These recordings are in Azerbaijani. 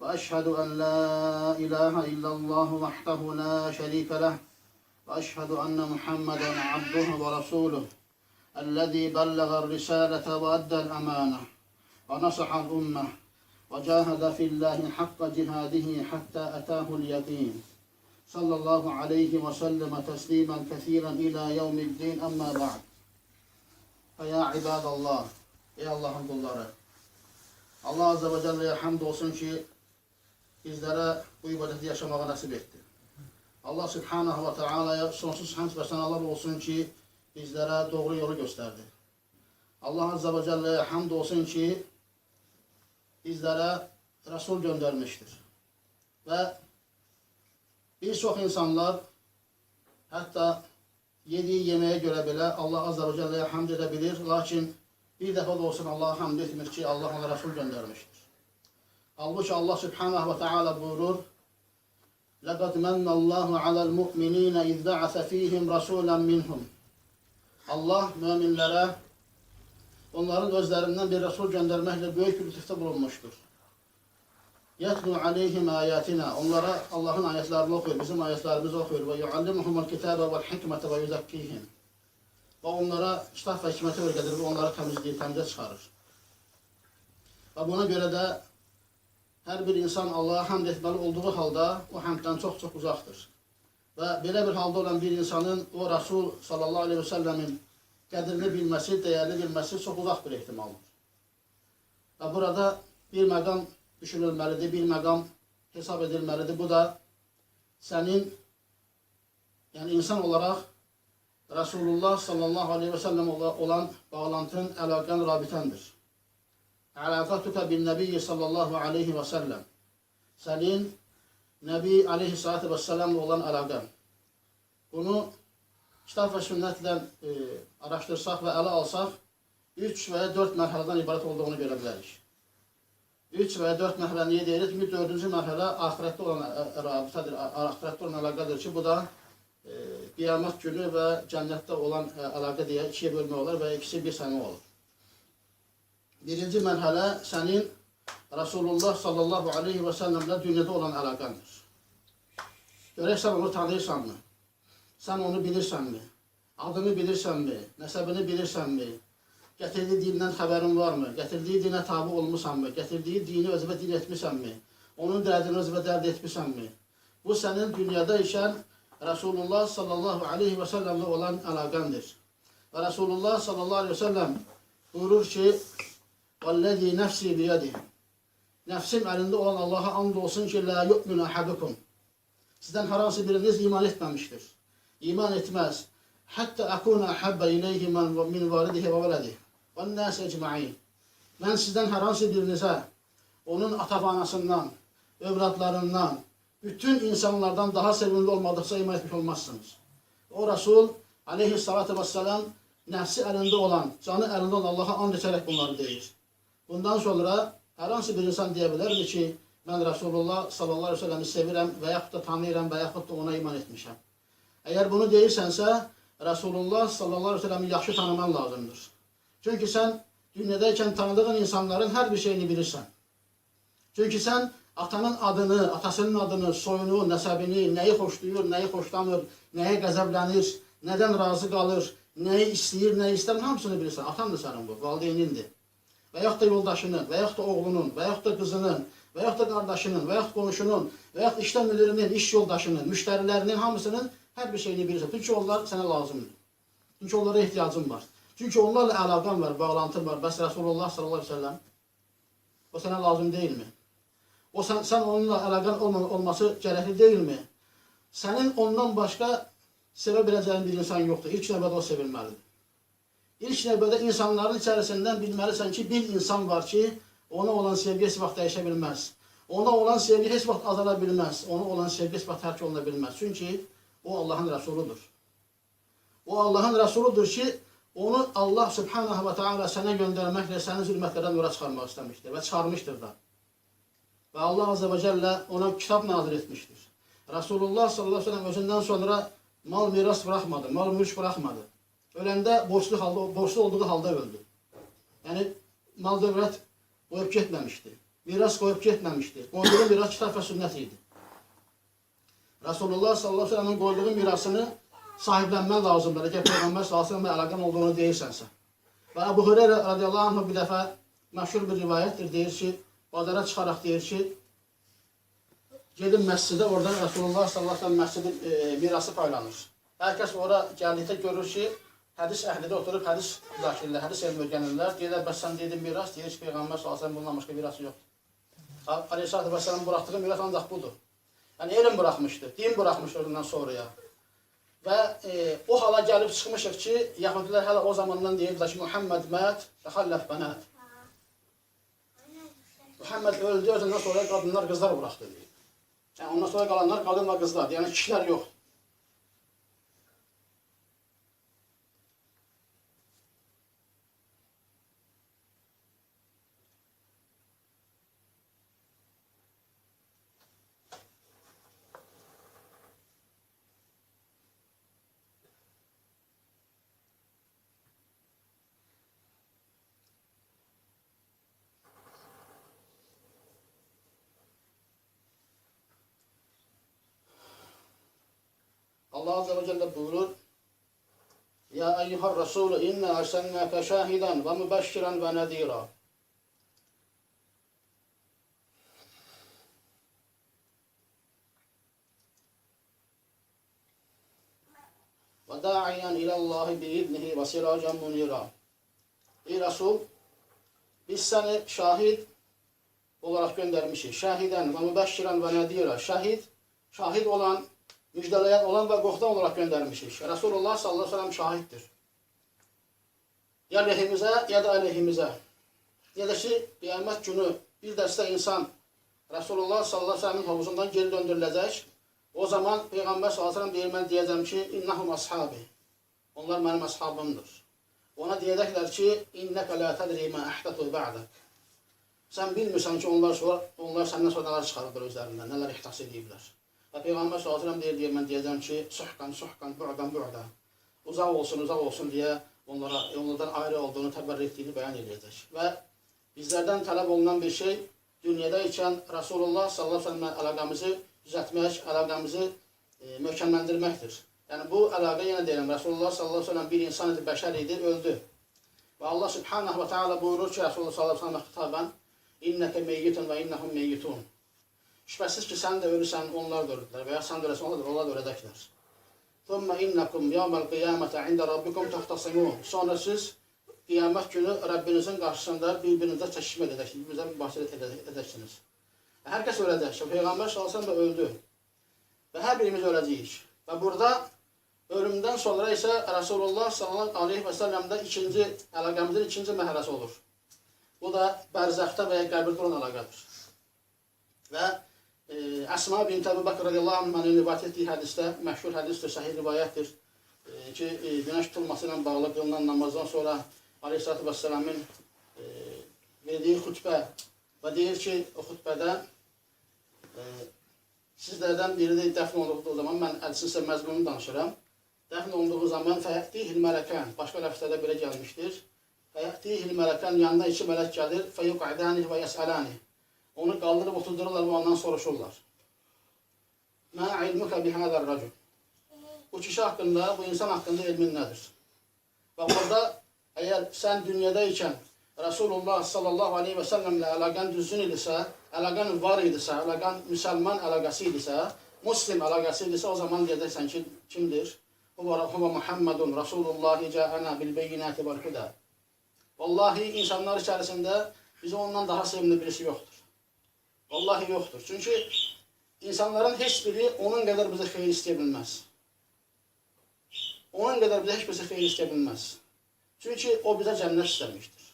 وأشهد أن لا إله إلا الله وحده لا شريك له وأشهد أن محمدا عبده ورسوله الذي بلغ الرسالة وأدى الأمانة ونصح الأمة وجاهد في الله حق جهاده حتى أتاه اليقين صلى الله عليه وسلم تسليما كثيرا إلى يوم الدين أما بعد فيا عباد الله Ey Allah'ın kulları, Allah Azze ve Celle'ye hamd olsun ki bizlere bu ibadeti yaşamağa nasip etti. Allah Subhanahu ve Teala'ya sonsuz hamd ve senalar olsun ki bizlere doğru yolu gösterdi. Allah Azze ve Celle'ye hamd olsun ki bizlere Resul göndermiştir. Ve birçok insanlar hatta yediği yemeğe göre bile Allah Azze ve Celle'ye hamd edebilir. Lakin bir defa da olsun Allah'a hamd etmiş ki Allah ona Resul göndermiştir. Halbuki Allah Subhanahu ve Teala buyurur: لَقَدْ مَنَّ اللّٰهُ عَلَى الْمُؤْمِنِينَ اِذْ بَعَثَ ف۪يهِمْ رَسُولًا مِنْهُمْ Allah müminlere onların özlerinden bir Resul göndermekle büyük bir lütufta bulunmuştur. يَتْلُوا عَلَيْهِمْ آيَاتِنَا Onlara Allah'ın ayetlerini okuyor, bizim ayetlerimizi okuyor. وَيُعَلِّمُهُمُ الْكِتَابَ وَالْحِكْمَةَ وَيُزَكِّيهِمْ Ve onlara kitap ve hikmeti öğretir ve onlara temize çıkarır. Ve buna göre de her bir insan Allah'a hamd etmeli olduğu halda o hamdden çok çok uzaktır. Ve böyle bir halde olan bir insanın o Resul sallallahu aleyhi ve sellemin qədrini bilmesi, değerli bilmesi çok uzak bir ihtimaldir. Ve burada bir məqam düşünülmelidir, bir məqam hesap edilmelidir. Bu da senin yani insan olarak Resulullah sallallahu aleyhi ve sellem olan bağlantın, əlaqən, rabitəndir. Əlaqatuka bin nebiyyi sallallahu aleyhi ve sellem. Senin Nebi aleyhissalatü vesselamla olan əlaqən. Bunu kitap ve sünnetle araştırsaq ve ele alsaq 3 veya 4 mərhələdən ibarət olduğunu görə bilərik. 3 veya 4 mərhələ niyə deyirik? 4-cü mərhələ ahirətdə olan rabitədir, ahirətdə olan əlaqədir ki, bu da qiyamət günü və cənnətdə olan əlaqə deyə ikiyə bölmək olar və ikisi bir sənə olur. Birinci mərhələ sənin Resulullah sallallahu aleyhi və səlləmlə dünyada olan əlaqəndir. Görək sən onu tanıyırsanmı? Sən onu bilirsənmi? Adını bilirsənmi? Nəsəbini bilirsənmi? Gətirdiyi dindən xəbərin varmı? Gətirdiyi dinə tabi olmusanmı? Gətirdiyi dini özünə din etmisənmi? Onun dərdini özünə dərd etmisənmi? Bu sənin dünyada ikən Resulullah sallallahu aleyhi ve sellemle olan əlaqəndir. Və Resulullah sallallahu aleyhi ve sellem buyurur ki وَالَّذ۪ي نَفْسِي بِيَدِهِ Nəfsim əlində olan Allah'a and olsun ki لَا يُؤْمِنُ أَحَدُكُمْ Sizdən hər hansı biriniz iman etməmiştir. İman etməz. Həttə أَكُونَ أَحَبَّ إِلَيْهِ مِنْ وَالِدِهِ وَوَلَدِهِ وَالنَّاسِ اَجْمَعِينَ Mən sizdən hər hansı birinizə onun atabanasından, övladlarından, bütün insanlardan daha sevimli olmadıqsa iman etmiş olmazsınız. O Resul aleyhissalatü vesselam nəfsi əlində olan, canı əlində olan Allah'a and içərək bunları deyir. Bundan sonra hər hansı bir insan deyə bilərmi ki, mən Resulullah sallallahu aleyhi ve sellem'i sevirəm və yaxud da tanıyıram və yaxud da ona iman etmişəm. Əgər bunu deyirsənsə, Resulullah sallallahu aleyhi ve sellem'i yaxşı tanıman lazımdır. Çünki sən dünyadayken tanıdığın insanların hər bir şeyini bilirsən. Çünki sən atanın adını, atasının adını, soyunu, nəsəbini, nəyi xoşlayır, nəyi xoşlamır, nəyə qəzəblənir, nədən razı qalır, nəyi istəyir, nəyi istəmir, hamısını bilirsən. Atan da sənin bu, valideynindir. Və yaxud da yoldaşının, və yaxud da oğlunun, və yaxud da qızının, və yaxud da qardaşının, və yaxud qonşunun, və yaxud işlə müdirinin, iş yoldaşının, müştərilərinin hamısının hər bir şeyini bilirsən. Çünki onlar sənə lazımdır. Çünki onlara ihtiyacın var. Çünki onlarla əlaqən var, bağlantın var. Bəs Resulullah sallallahu aleyhi ve sellem o sənə lazım deyilmi? O sən onunla əlaqən olması gərəkli deyilmi? Sənin ondan başqa sevə biləcəyin bir insan yoxdur. İlk növbədə o sevilməlidir. İlk növbədə insanların içərisindən bilməlisən ki, bir insan var ki, ona olan sevgi heç vaxt dəyişə bilməz. Ona olan sevgi heç vaxt azala bilməz. Ona olan sevgi heç vaxt tərk oluna bilməz. Çünki o Allahın Resuludur. O Allahın Resuludur ki, onu Allah Subhanahu ve Teala sənə göndərməklə sənin zülmətlərdən nura çıxarmaq istəmişdir və çıxarmışdır da. Və Allah Azze ve Celle ona kitap nazil etmiştir. Resulullah sallallahu aleyhi ve sellem özündən sonra mal miras bırakmadı, mal mülk bırakmadı. Öləndə borçlu olduğu halda öldü. Yəni mal dövlət qoyub getməmişdi. miras qoyub getməmişdi. Qoyduğu miras kitab və sünnət idi. Resulullah sallallahu aleyhi ve sellem'in qoyduğu mirasını sahiblənmən lazımdır. Əgər Peyğəmbər sallallahu aleyhi ve sellem'lə əlaqən olduğunu deyirsənsə. Və Əbu Hüreyrə radiyallahu anh bir dəfə məşhur bir rivayətdir. Deyir ki, bazara çıxaraq deyir ki, gedin məscidə, oradan Resulullah sallallahu aleyhi ve sellem məscidin mirası paylanır. Hər kəs ora gəldikdə görür ki, hədis əhlidə oturub hədis zakirlər, hədis elmi öyrənirlər. Deyirlər, bəs sən deydin miras, deyir ki, Peyğəmbər sallallahu aleyhi ve sellem bundan başqa mirası yoxdur. Aleyhisselatü Vesselam buraxdığı miras ancaq budur. Yəni, elm buraxmışdı, din buraxmışdı ondan sonraya. Və o hala gəlib çıxmışıq ki, Yahudilər hələ o zamandan deyirdilər ki, Muhammed mət, təxalləf bənət. Muhammed öldü, özündən sonra qadınlar, qızlar buraxdı deyir. Yəni, ondan sonra qalanlar qadın və qızlar, yəni kişilər yox. Allah Azze ve Celle buyurur, Ya eyyuhar Resulü inna ersennâke şahiden ve mübeşşiren ve nedîrâ. Ve da'iyen ilallahi biiznihi ve siracen munira. Ey Resul, biz seni şahit olarak göndermişiz. Şahiden ve mübeşşiren ve nedîrâ. Şahit olan, müjdələyan olan və qorxudan olaraq göndərmişik. Resulullah sallallahu aleyhi ve sellem şahiddir. Ya lehimizə, ya da aleyhimizə. Ya da ki, qiyamət günü bir dəstə insan Resulullah sallallahu aleyhi ve sellemin hovuzundan geri döndürüləcək. O zaman Peyğəmbər sallallahu aleyhi ve sellem deyir, mən deyəcəm ki, innahum ashabi. Onlar mənim ashabımdır. Ona deyəcəklər ki, innəkə la tədri mə əhdətu ba'dak. Sən bilmirsən ki, onlar səndən sonra nələr çıxarıbdır özlərindən, nələr ihtas ediblər. Və Peyğəmbər sallallahu aleyhi ve sellem deyir, mən deyəcəm ki, suhkan, bu'dan. Uzaq olsun deyə onlardan ayrı olduğunu, təbərrə etdiyini bəyan edəcək. Və bizlərdən tələb olunan bir şey, dünyada ikən Resulullah sallallahu aleyhi ve sellemlə əlaqəmizi düzəltmək, əlaqəmizi möhkəmləndirməkdir. Yəni bu əlaqə, yenə deyirəm, Resulullah sallallahu aleyhi ve sellem bir insan idi, bəşər idi, öldü. Və Allah subhanahu wa ta'ala buyurur ki, Resulullah sallallahu aleyhi ve sellemə xitabən, İnnəkə meyyitun və innəhum meyyitun. Şübhəsiz ki, sən də ölürsən, onlar da ölürlər və ya sən də ölürsən, onlar da öləcəklər. Thumma innakum yawmal qiyamati 'inda rabbikum tahtasimun. Sonra siz qiyamət günü Rəbbinizin qarşısında bir-birinizə çəkişmə edəcəksiniz, bir-birinizə mübahisə edəksiniz. Hər kəs öləcək. Peyğəmbər sallallahu əleyhi və səlləm öldü. Və hər birimiz öləcəyik. Və burada ölümdən sonra isə Resulullah sallallahu əleyhi və səlləmdə əlaqəmizin ikinci mərhələsi olur. Bu da bərzəxdə və ya qəbirdə olan əlaqədir. Və Əsma bint Əbu Bakr radiyallahu anh'ın rivayət etdiyi hədisdə, məşhur hədisdir, sahih rivayətdir ki, günəş tutulması ilə bağlı qılınan namazdan sonra Aleyhisselatü Vesselam'ın verdiyi xütbə və deyir ki, o xütbədə sizlərdən biri də dəfn olunduğu zaman, mən hədisin sizə məzmununu danışıram. Dəfn olunduğu zaman fəyətdihil mələkən, başqa ləfslərdə belə gəlmişdir. Fəyətdihil mələkən, yanına iki mələk gəlir, fəyuq'idənih və yəsələnih. Onu qaldırıb oturdururlar və ondan soruşurlar. Mə ilmükə bihədər rəcül. Bu kişi haqqında, bu insan haqqında elmin nədir? Və orada, əgər sən dünyada ikən Resulullah sallallahu aleyhi və səlləmlə əlaqən düzgün idisə, əlaqən var idisə, əlaqən müsəlman əlaqəsi idisə, muslim əlaqəsi idisə, o zaman deyəcəksən ki, kimdir? Huvə Muhammedun Resulullahi cəənə bilbeyinəti vəl-hüdə. Vallahi, insanlar içərisində bizə ondan daha sevimli birisi yoxdur. Vallahi yoxdur. Çünki insanların heç biri onun qədər bizə xeyir istəyə bilməz. Onun qədər bizə heç birisi xeyir istəyə bilməz. Çünki o bizə cənnət istəmişdir.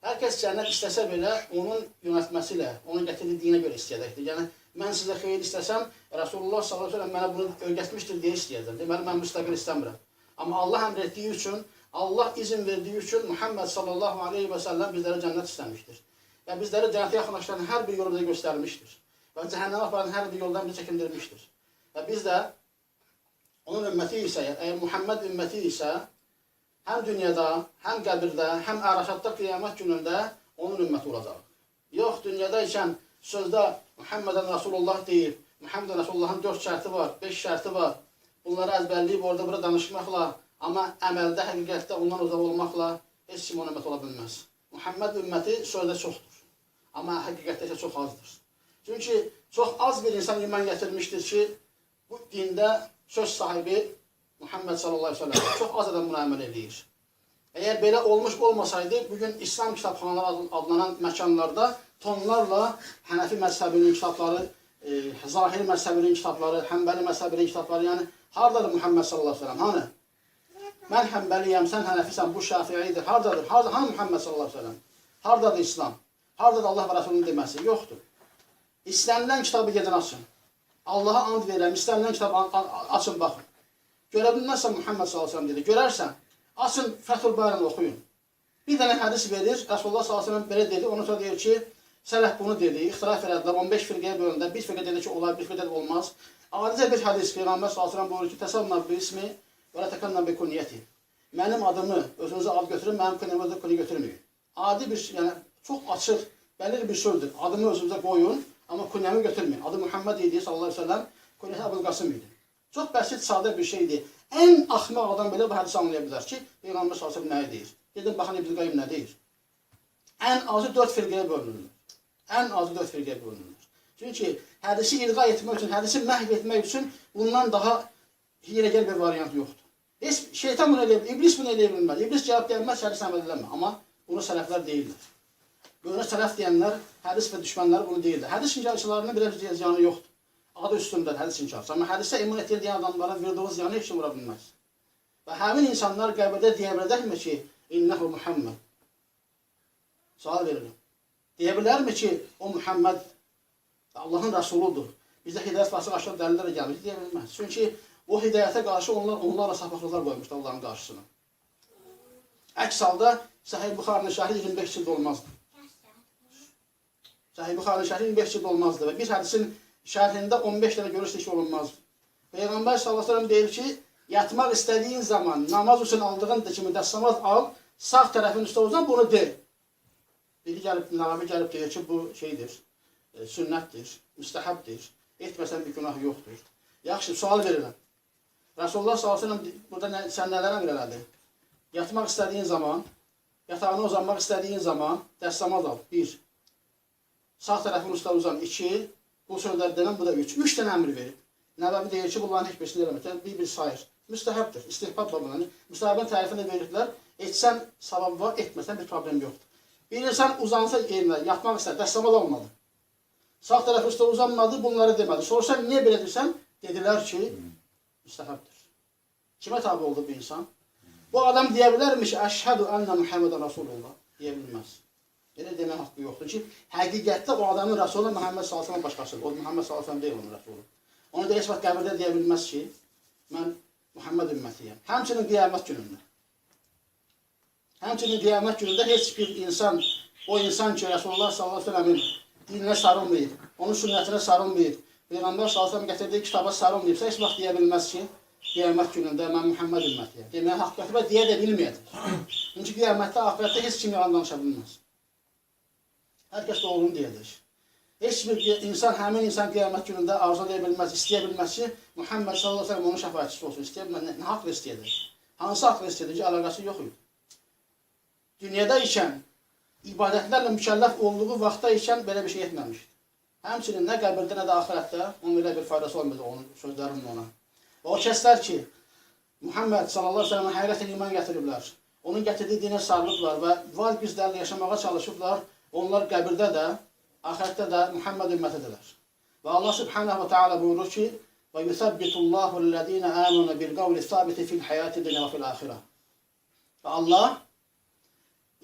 Hər kəs cənnət istəsə belə, onun yönətməsi ilə, onun gətirdiyi dinə görə istəyəcəkdir. Yəni, mən sizə xeyir istəsəm, Resulullah sallallahu aleyhi ve sellem mənə bunu öyrətmişdir deyə istəyəcəm. Deməli, mən müstəqil istəmirəm. Amma Allah əmr etdiyi üçün, Allah izin verdiyi üçün Muhammed sallallahu aleyhi ve sellem bizlərə cənnət istəmişdir. Və bizləri cənnətə yaxınlaşdıran hər bir yolu bizə göstərmişdir. Və cəhənnəmə aparan hər bir yoldan bizi çəkindirmişdir. Və biz də onun ümməti isə, əgər Muhammed ümməti isə, həm dünyada, həm qəbirdə, həm ərəşatda qiyamət günündə onun ümməti olacaq. Yox, dünyada ikən sözdə Muhammedən Rasulullah deyib, Muhammedən Rasulullahın 4 şərti var, 5 şərti var. Bunları əzbərləyib orada bura danışmaqla, amma əməldə, həqiqətdə ondan uzaq olmaqla heç kim ona ümmət ola bilməz. Muhammed ümməti sözdə çoxdur, amma həqiqətdə isə çox azdır. Çünki çox az bir insan iman gətirmişdir ki, bu dində söz sahibi Muhammed sallallahu aleyhi ve sellem çox az adam buna əməl edir. Əgər belə olmuş olmasaydı, bugün İslam kitabxanaları adlanan məkanlarda tonlarla Hənəfi məzhəbinin kitabları, Zahiri məzhəbinin kitabları, Həmbəli məzhəbinin kitabları, yəni haradadır Muhammed sallallahu aleyhi ve sellem? Hanı? Mən Həmbəliyəm, sən Hənəfisən, bu Şafiidir. Haradadır? Hanı Muhammed sallallahu aleyhi ve sellem? Haradadır İslam? Haradadır Allah və Rasulunun deməsi? Yoxdur. İstənilən kitabı gedin açın. Allaha and verirəm, istənilən kitabı açın, baxın. Görə bilməzsən Muhammed sallallahu aleyhi ve sellem dedi. Görərsən, açın Fəthül Bərəni oxuyun. Bir dənə hədis verir, Rasulullah sallallahu aleyhi ve sellem belə dedi, ondan sonra deyir ki, sələf bunu dedi, ixtilaf elədilər, 15 firqəyə bölündə, bir firqə dedi ki, olar, bir firqə dedi olmaz. Adicə bir hədis, Peyğəmbər sallallahu aleyhi ve sellem buyurur ki, təsəvvünə bir ismi və la təkənnə bi kunyəti. Mənim adımı özünüzə ad götürün, mənim kunyəmə kuni götürməyin. Adi bir, yəni çox açıq, bəlli bir sözdür. Adımı özünüzə qoyun, amma kunyəmi götürməyin. Adı Muhammed idi sallallahu aleyhi ve sellem, kunyəsi Əbul Qasım idi. Çox bəsit, sadə bir şeydir. Ən axmaq adam belə bu hədisi anlaya bilər ki, Peyğəmbər sallallahu aleyhi ve sellem nəyi deyir? Gedin, baxın İbn Qayyim nə deyir? Ən azı 4 firqəyə bölünürlər. Ən azı 4 firqəyə bölünürlər. Çünki hədisi ilqa etmək üçün, hədisi məhv etmək üçün bundan daha hiləgər bir variant yoxdur. Heç şeytan bunu eləyə bilməz, iblis bunu eləyə bilməz. İblis cavab gəlməz, hədis əməl eləmə. Amma bunu sələflər deyirlər. Böyle sələf deyənlər, hədis və düşmənləri bunu deyirlər. Hədis inkarçılarının bir ziyanı yoxdur. Adı üstündədir hədis inkarçı. Amma hədisə iman etdirdiyi adamlara verdiği ziyanı heç kim vura bilməz. Və həmin insanlar qəbirdə deyə bilərmi ki, İnnəhu Muhammed? Sual verirəm. Deyə bilərmi ki, o Muhammed Allahın Rəsuludur. Bizdə hidayət vasığı aşağı dəlillərə gəlmiş, deyə bilməz. Çünki o hidayətə qarşı onlarla sapıqlıqlar qoymuşdu Allahın qarşısına. Əks halda Sahih Buxarinin şərhi 25 cildə olmazdı. Sahih Buxarinin şərhi 25 cildə olmazdı və bir hədisin şərhində 15 dənə görüş işi olunmazdı. Peyğəmbər sallallahu əleyhi və səlləm deyir ki, yatmaq istədiyin zaman namaz üçün aldığın kimi dəstəmaz al, sağ tərəfin üstə uzan, bunu de. Biri gəlib, Nəvavi gəlib deyir ki, bu şeydir, sünnətdir, müstəhəbdir, etməsən bir günah yoxdur. Yaxşı, sual verirəm. Rasulullah sallallahu əleyhi və səlləm burada sən nələr əmr elədi? Yatmaq istədiyin zaman, yatağına uzanmaq istədiyin zaman dəstəmaz al, 1. Sağ tərəfin üstə uzan, 2. Bu sözlər denən, bu da 3. 3 dənə əmr verib. Nəvəvi deyir ki, bunların heç birisini eləməkdən bir sayır. Müstəhəbdir, istihbab babından. Müstəhəbin tərifini verirlər, etsən savab var, etməsən bir problem yoxdur. Bir insan uzansa yerinə, yatmaq istər, dəstəmal olmadı. Sağ tərəf üstə uzanmadı, bunları demədi. Sorsan, niyə belə deyirsən? Dedilər ki, müstəhəbdir. Kimə tabi oldu bir insan? Bu adam deyə bilərmiş ki, əşhədu ənə Muhammedən Rasulullah. Deyə bilməz. Elə demək haqqı yoxdur ki, həqiqətdə o adamın Rasulü Muhammed sallallahu əleyhi və səlləm başqasıdır. O Muhammed sallallahu əleyhi və səlləm deyil onun Rasulü. Onu da heç vaxt qəbirdə deyə bilməz ki, mən Muhammed ümmətiyəm. Həmçinin qiyamət günündə. Həmçinin qiyamət günündə heç bir insan, o insan ki, Rasulullah sallallahu əleyhi və səlləmin dininə sarılmayıb, onun sünnətinə sarılmayıb, Peyğəmbər sallallahu əleyhi və səlləm gətirdiyi kitaba sarılmayıbsa, heç vaxt deyə bilməz ki, qiyamət günündə mən Muhammed ümmətiyəm. Deməyə haqqı və deyə də bilməyəcək. Çünki qiyamətdə, axirətdə heç kim yalan danışa bilməz. Hər kəs doğrunu deyəcək. Heç bir insan, həmin insan qiyamət günündə arzulaya bilməz, istəyə bilməz ki, Muhammed sallallahu əleyhi və səlləm onun şəfaətçisi olsun. İstəyə bilməz, nə haqlı istəyəcək? Hansı haqlı istəyəcək ki, əlaqəsi yox idi. Dünyada ikən, ibadətlərlə mükəlləf olduğu vaxtda ikən belə bir şey etməmişdi. Həmçinin nə qəbirdə, nə də axirətdə onun belə bir faydası olmayacaq onun sözlərinin ona. O kəslər ki, Muhammed sallallahu əleyhi və səlləmə həqiqətən iman gətiriblər, onun gətirdiyi dinə sarılıblar və var güzlərlə yaşamağa çalışıblar, onlar qəbirdə də, axirətdə də Muhammed ümmətidirlər. Və Allah subhanahu wa ta'ala buyurur ki, və yuthabbitullahu allazina amanu bil qawli sabiti fil hayati dunya və fil axirə. Və Allah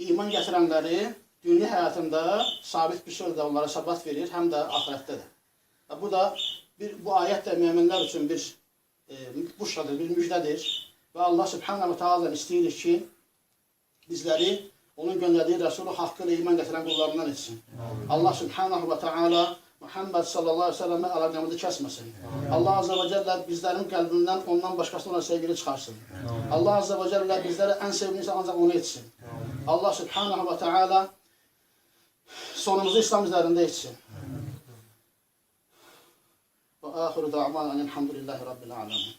iman gətirənləri dünya həyatında sabit bir sözlə onlara səbat verir, həm də axirətdə də. Və bu da bu ayət də möminlər üçün bir buşradır, bir müjdədir. Və Allah subhanahu wa ta'ala istəyir ki, bizləri onun göndərdiyi Rəsulü haqqı ilə iman gətirən qullarından etsin. Allah subhanahu wa ta'ala Muhammed sallallahu aleyhi ve sellem'e əlaqəmizi kəsməsin. Allah azze və cəllə bizlərin qəlbindən ondan başqası ona sevgili çıxarsın. Allah azze və cəllə bizlərə ən sevgilisi ancaq onu etsin. Allah subhanahu wa ta'ala sonumuzu İslam üzerinde etsin. Ve ahiru da'van elhamdülillahi rabbil alemin.